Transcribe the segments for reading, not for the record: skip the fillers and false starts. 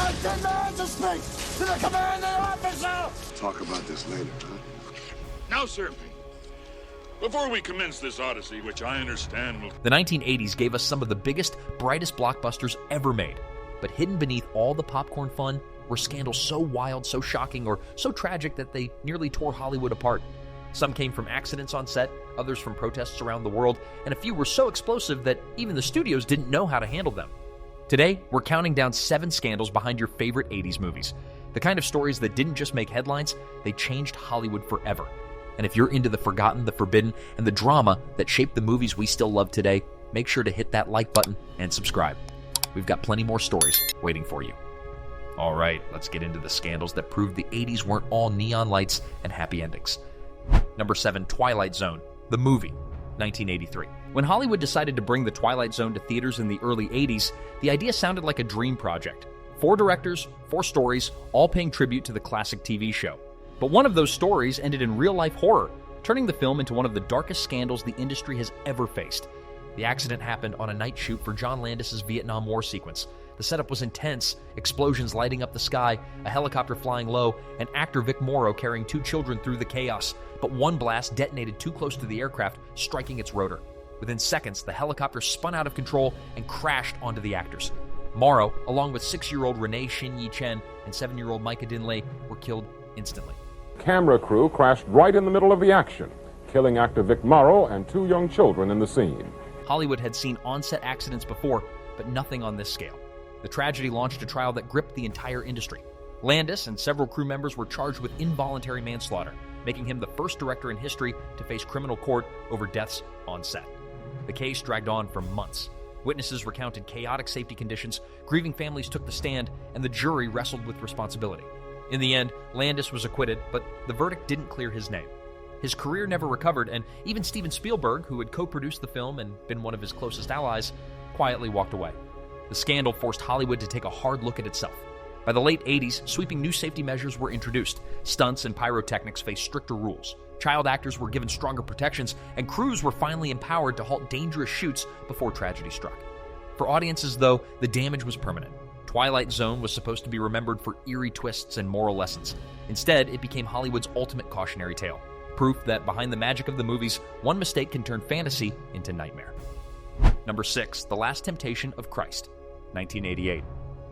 I demand to speak to the commanding officer! Talk about this later, huh? Now, sir, before we commence this odyssey, which I understand will... The 1980s gave us some of the biggest, brightest blockbusters ever made. But hidden beneath all the popcorn fun were scandals so wild, so shocking, or so tragic that they nearly tore Hollywood apart. Some came from accidents on set, others from protests around the world, and a few were so explosive that even the studios didn't know how to handle them. Today, we're counting down 7 scandals behind your favorite 80s movies. The kind of stories that didn't just make headlines, they changed Hollywood forever. And if you're into the forgotten, the forbidden, and the drama that shaped the movies we still love today, make sure to hit that like button and subscribe. We've got plenty more stories waiting for you. All right, let's get into the scandals that proved the 80s weren't all neon lights and happy endings. Number 7, Twilight Zone, the movie, 1983. When Hollywood decided to bring the Twilight Zone to theaters in the early 80s, the idea sounded like a dream project. 4 directors, 4 stories, all paying tribute to the classic TV show. But one of those stories ended in real-life horror, turning the film into one of the darkest scandals the industry has ever faced. The accident happened on a night shoot for John Landis's Vietnam War sequence. The setup was intense, explosions lighting up the sky, a helicopter flying low, and actor Vic Morrow carrying 2 children through the chaos. But one blast detonated too close to the aircraft, striking its rotor. Within seconds, the helicopter spun out of control and crashed onto the actors. Morrow, along with 6-year-old Renee Shin Yi Chen and 7-year-old Micah Dinley, were killed instantly. Camera crew crashed right in the middle of the action, killing actor Vic Morrow and 2 young children in the scene. Hollywood had seen on-set accidents before, but nothing on this scale. The tragedy launched a trial that gripped the entire industry. Landis and several crew members were charged with involuntary manslaughter, making him the first director in history to face criminal court over deaths on set. The case dragged on for months. Witnesses recounted chaotic safety conditions, grieving families took the stand, and the jury wrestled with responsibility. In the end, Landis was acquitted, but the verdict didn't clear his name. His career never recovered, and even Steven Spielberg, who had co-produced the film and been one of his closest allies, quietly walked away. The scandal forced Hollywood to take a hard look at itself. By the late 80s, sweeping new safety measures were introduced. Stunts and pyrotechnics faced stricter rules. Child actors were given stronger protections, and crews were finally empowered to halt dangerous shoots before tragedy struck. For audiences, though, the damage was permanent. Twilight Zone was supposed to be remembered for eerie twists and moral lessons. Instead, it became Hollywood's ultimate cautionary tale. Proof that behind the magic of the movies, one mistake can turn fantasy into nightmare. Number 6, The Last Temptation of Christ, 1988.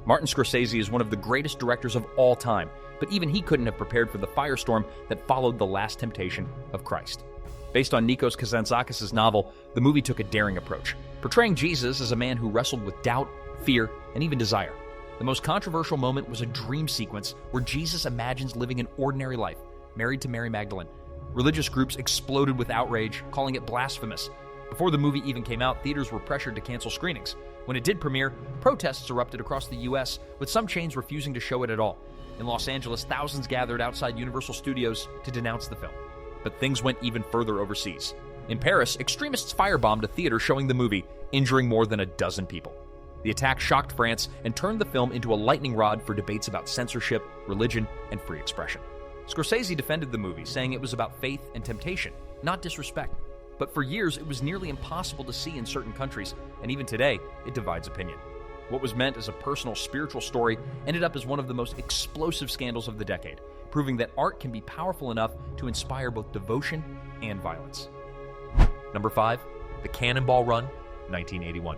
Martin Scorsese is one of the greatest directors of all time, but even he couldn't have prepared for the firestorm that followed The Last Temptation of Christ. Based on Nikos Kazantzakis' novel, the movie took a daring approach, portraying Jesus as a man who wrestled with doubt, fear, and even desire. The most controversial moment was a dream sequence where Jesus imagines living an ordinary life, married to Mary Magdalene. Religious groups exploded with outrage, calling it blasphemous. Before the movie even came out, theaters were pressured to cancel screenings. When it did premiere, protests erupted across the U.S., with some chains refusing to show it at all. In Los Angeles, thousands gathered outside Universal Studios to denounce the film. But things went even further overseas. In Paris, extremists firebombed a theater showing the movie, injuring more than a dozen people. The attack shocked France and turned the film into a lightning rod for debates about censorship, religion, and free expression. Scorsese defended the movie, saying it was about faith and temptation, not disrespect. But for years, it was nearly impossible to see in certain countries, and even today, it divides opinion. What was meant as a personal, spiritual story ended up as one of the most explosive scandals of the decade, proving that art can be powerful enough to inspire both devotion and violence. Number 5, The Cannonball Run, 1981.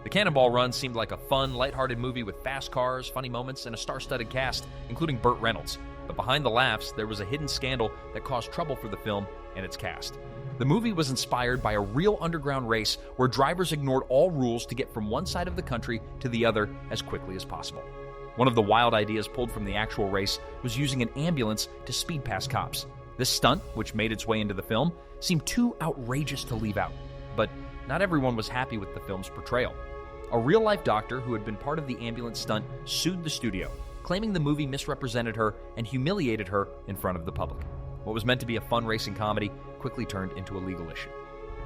The Cannonball Run seemed like a fun, lighthearted movie with fast cars, funny moments, and a star-studded cast, including Burt Reynolds. But behind the laughs, there was a hidden scandal that caused trouble for the film and its cast. The movie was inspired by a real underground race where drivers ignored all rules to get from one side of the country to the other as quickly as possible. One of the wild ideas pulled from the actual race was using an ambulance to speed past cops. This stunt, which made its way into the film, seemed too outrageous to leave out. But not everyone was happy with the film's portrayal. A real-life doctor who had been part of the ambulance stunt sued the studio, claiming the movie misrepresented her and humiliated her in front of the public. What was meant to be a fun racing comedy quickly turned into a legal issue.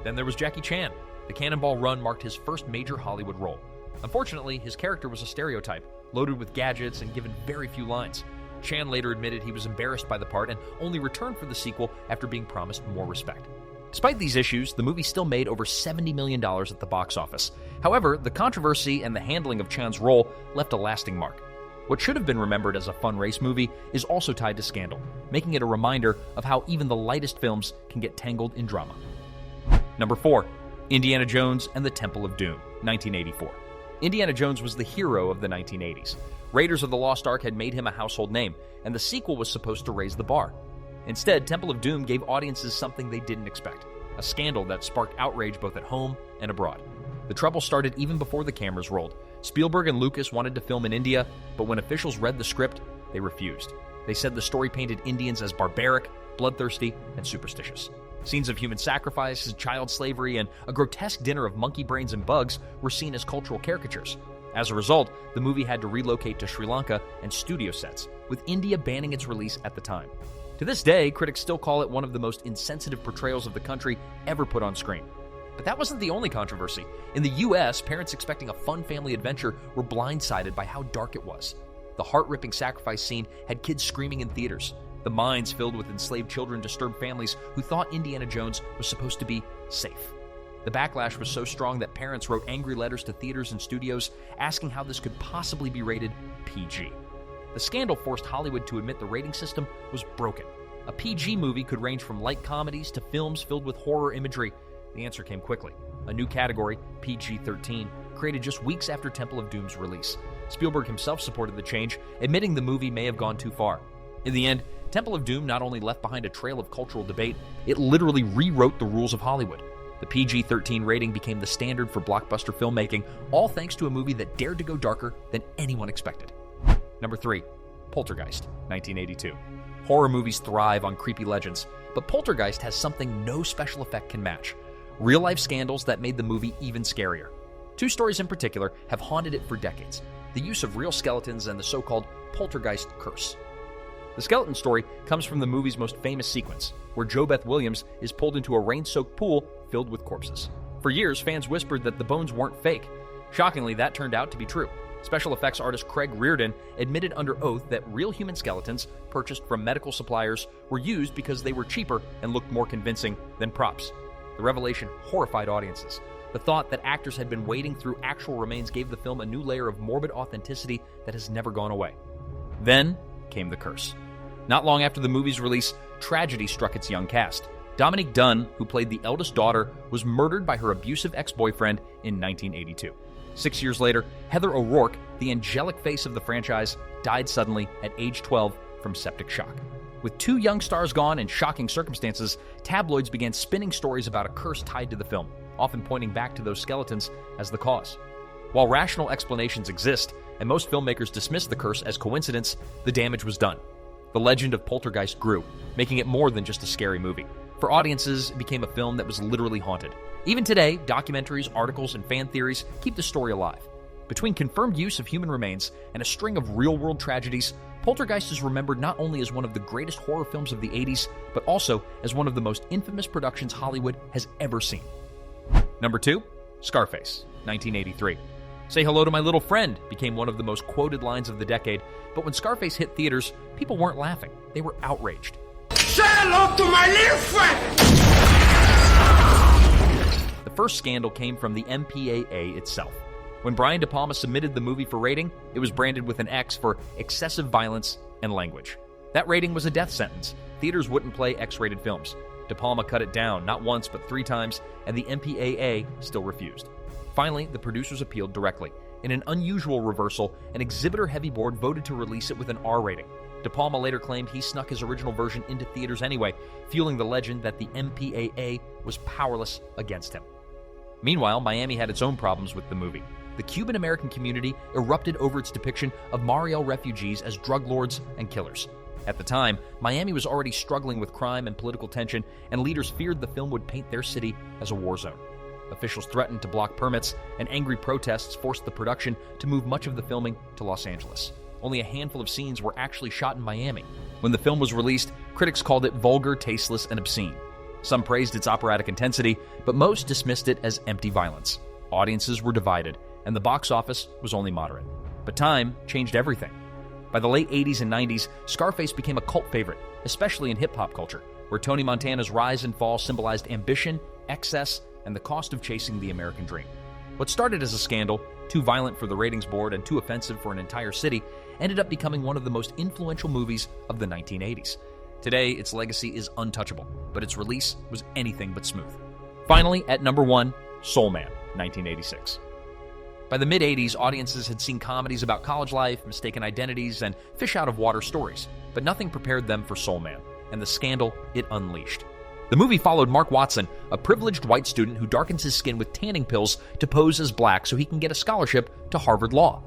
Then there was Jackie Chan. The Cannonball Run marked his first major Hollywood role. Unfortunately, his character was a stereotype, loaded with gadgets and given very few lines. Chan later admitted he was embarrassed by the part and only returned for the sequel after being promised more respect. Despite these issues, the movie still made over $70 million at the box office. However, the controversy and the handling of Chan's role left a lasting mark. What should have been remembered as a fun race movie is also tied to scandal, making it a reminder of how even the lightest films can get tangled in drama. Number 4. Indiana Jones and the Temple of Doom, 1984. Indiana Jones was the hero of the 1980s. Raiders of the Lost Ark had made him a household name, and the sequel was supposed to raise the bar. Instead, Temple of Doom gave audiences something they didn't expect, a scandal that sparked outrage both at home and abroad. The trouble started even before the cameras rolled. Spielberg and Lucas wanted to film in India, but when officials read the script, they refused. They said the story painted Indians as barbaric, bloodthirsty, and superstitious. Scenes of human sacrifice, child slavery, and a grotesque dinner of monkey brains and bugs were seen as cultural caricatures. As a result, the movie had to relocate to Sri Lanka and studio sets, with India banning its release at the time. To this day, critics still call it one of the most insensitive portrayals of the country ever put on screen. But that wasn't the only controversy. In the US, parents expecting a fun family adventure were blindsided by how dark it was. The heart-ripping sacrifice scene had kids screaming in theaters. The mines filled with enslaved children disturbed families who thought Indiana Jones was supposed to be safe. The backlash was so strong that parents wrote angry letters to theaters and studios asking how this could possibly be rated PG. The scandal forced Hollywood to admit the rating system was broken. A PG movie could range from light comedies to films filled with horror imagery. The answer came quickly. A new category, PG-13, created just weeks after Temple of Doom's release. Spielberg himself supported the change, admitting the movie may have gone too far. In the end, Temple of Doom not only left behind a trail of cultural debate, it literally rewrote the rules of Hollywood. The PG-13 rating became the standard for blockbuster filmmaking, all thanks to a movie that dared to go darker than anyone expected. Number 3. Poltergeist, 1982. Horror movies thrive on creepy legends, but Poltergeist has something no special effect can match: real-life scandals that made the movie even scarier. Two stories in particular have haunted it for decades: the use of real skeletons and the so-called Poltergeist curse. The skeleton story comes from the movie's most famous sequence, where JoBeth Williams is pulled into a rain-soaked pool filled with corpses. For years, fans whispered that the bones weren't fake. Shockingly, that turned out to be true. Special effects artist Craig Reardon admitted under oath that real human skeletons, purchased from medical suppliers, were used because they were cheaper and looked more convincing than props. The revelation horrified audiences. The thought that actors had been wading through actual remains gave the film a new layer of morbid authenticity that has never gone away. Then came the curse. Not long after the movie's release, tragedy struck its young cast. Dominique Dunne, who played the eldest daughter, was murdered by her abusive ex-boyfriend in 1982. 6 years later, Heather O'Rourke, the angelic face of the franchise, died suddenly at age 12 from septic shock. With two young stars gone in shocking circumstances, tabloids began spinning stories about a curse tied to the film, often pointing back to those skeletons as the cause. While rational explanations exist, and most filmmakers dismiss the curse as coincidence, the damage was done. The legend of Poltergeist grew, making it more than just a scary movie. For audiences, it became a film that was literally haunted. Even today, documentaries, articles, and fan theories keep the story alive. Between confirmed use of human remains and a string of real-world tragedies, Poltergeist is remembered not only as one of the greatest horror films of the 80s, but also as one of the most infamous productions Hollywood has ever seen. Number 2, Scarface, 1983. "Say hello to my little friend" became one of the most quoted lines of the decade, but when Scarface hit theaters, people weren't laughing. They were outraged. Say hello to my little friend! The first scandal came from the MPAA itself. When Brian De Palma submitted the movie for rating, it was branded with an X for excessive violence and language. That rating was a death sentence. Theaters wouldn't play X-rated films. De Palma cut it down, not once but 3 times, and the MPAA still refused. Finally, the producers appealed directly. In an unusual reversal, an exhibitor-heavy board voted to release it with an R rating. De Palma later claimed he snuck his original version into theaters anyway, fueling the legend that the MPAA was powerless against him. Meanwhile, Miami had its own problems with the movie. The Cuban-American community erupted over its depiction of Mariel refugees as drug lords and killers. At the time, Miami was already struggling with crime and political tension, and leaders feared the film would paint their city as a war zone. Officials threatened to block permits, and angry protests forced the production to move much of the filming to Los Angeles. Only a handful of scenes were actually shot in Miami. When the film was released, critics called it vulgar, tasteless, and obscene. Some praised its operatic intensity, but most dismissed it as empty violence. Audiences were divided, and the box office was only moderate. But time changed everything. By the late 80s and 90s, Scarface became a cult favorite, especially in hip-hop culture, where Tony Montana's rise and fall symbolized ambition, excess, and the cost of chasing the American dream. What started as a scandal too violent for the ratings board and too offensive for an entire city, ended up becoming one of the most influential movies of the 1980s. Today, its legacy is untouchable, but its release was anything but smooth. Finally, at number 1, Soul Man, 1986. By the mid-80s, audiences had seen comedies about college life, mistaken identities, and fish-out-of-water stories, but nothing prepared them for Soul Man, and the scandal it unleashed. The movie followed Mark Watson, a privileged white student who darkens his skin with tanning pills to pose as black so he can get a scholarship to Harvard Law.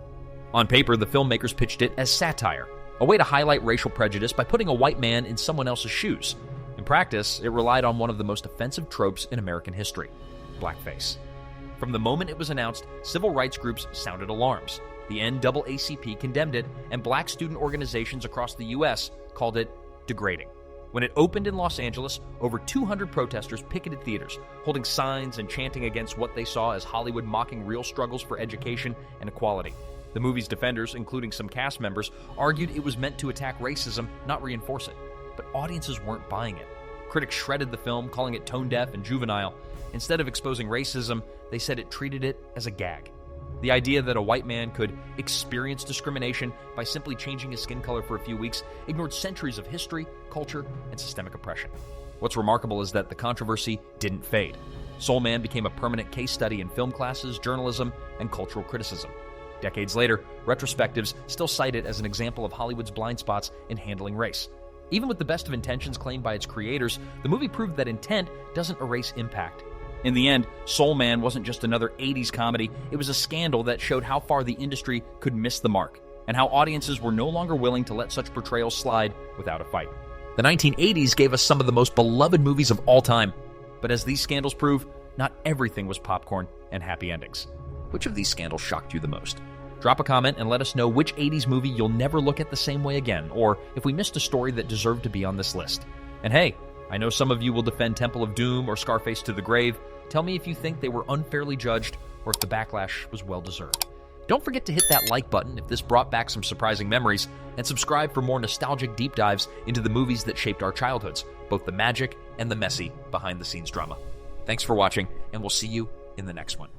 On paper, the filmmakers pitched it as satire, a way to highlight racial prejudice by putting a white man in someone else's shoes. In practice, it relied on one of the most offensive tropes in American history: blackface. From the moment it was announced, civil rights groups sounded alarms. The NAACP condemned it, and black student organizations across the U.S. called it degrading. When it opened in Los Angeles, over 200 protesters picketed theaters, holding signs and chanting against what they saw as Hollywood mocking real struggles for education and equality. The movie's defenders, including some cast members, argued it was meant to attack racism, not reinforce it. But audiences weren't buying it. Critics shredded the film, calling it tone-deaf and juvenile. Instead of exposing racism, they said it treated it as a gag. The idea that a white man could experience discrimination by simply changing his skin color for a few weeks ignored centuries of history, culture, and systemic oppression. What's remarkable is that the controversy didn't fade. Soul Man became a permanent case study in film classes, journalism, and cultural criticism. Decades later, retrospectives still cite it as an example of Hollywood's blind spots in handling race. Even with the best of intentions claimed by its creators, the movie proved that intent doesn't erase impact. In the end, Soul Man wasn't just another 80s comedy, it was a scandal that showed how far the industry could miss the mark, and how audiences were no longer willing to let such portrayals slide without a fight. The 1980s gave us some of the most beloved movies of all time, but as these scandals prove, not everything was popcorn and happy endings. Which of these scandals shocked you the most? Drop a comment and let us know which 80s movie you'll never look at the same way again, or if we missed a story that deserved to be on this list. And hey, I know some of you will defend Temple of Doom or Scarface to the grave. Tell me if you think they were unfairly judged or if the backlash was well-deserved. Don't forget to hit that like button if this brought back some surprising memories, and subscribe for more nostalgic deep dives into the movies that shaped our childhoods, both the magic and the messy behind-the-scenes drama. Thanks for watching, and we'll see you in the next one.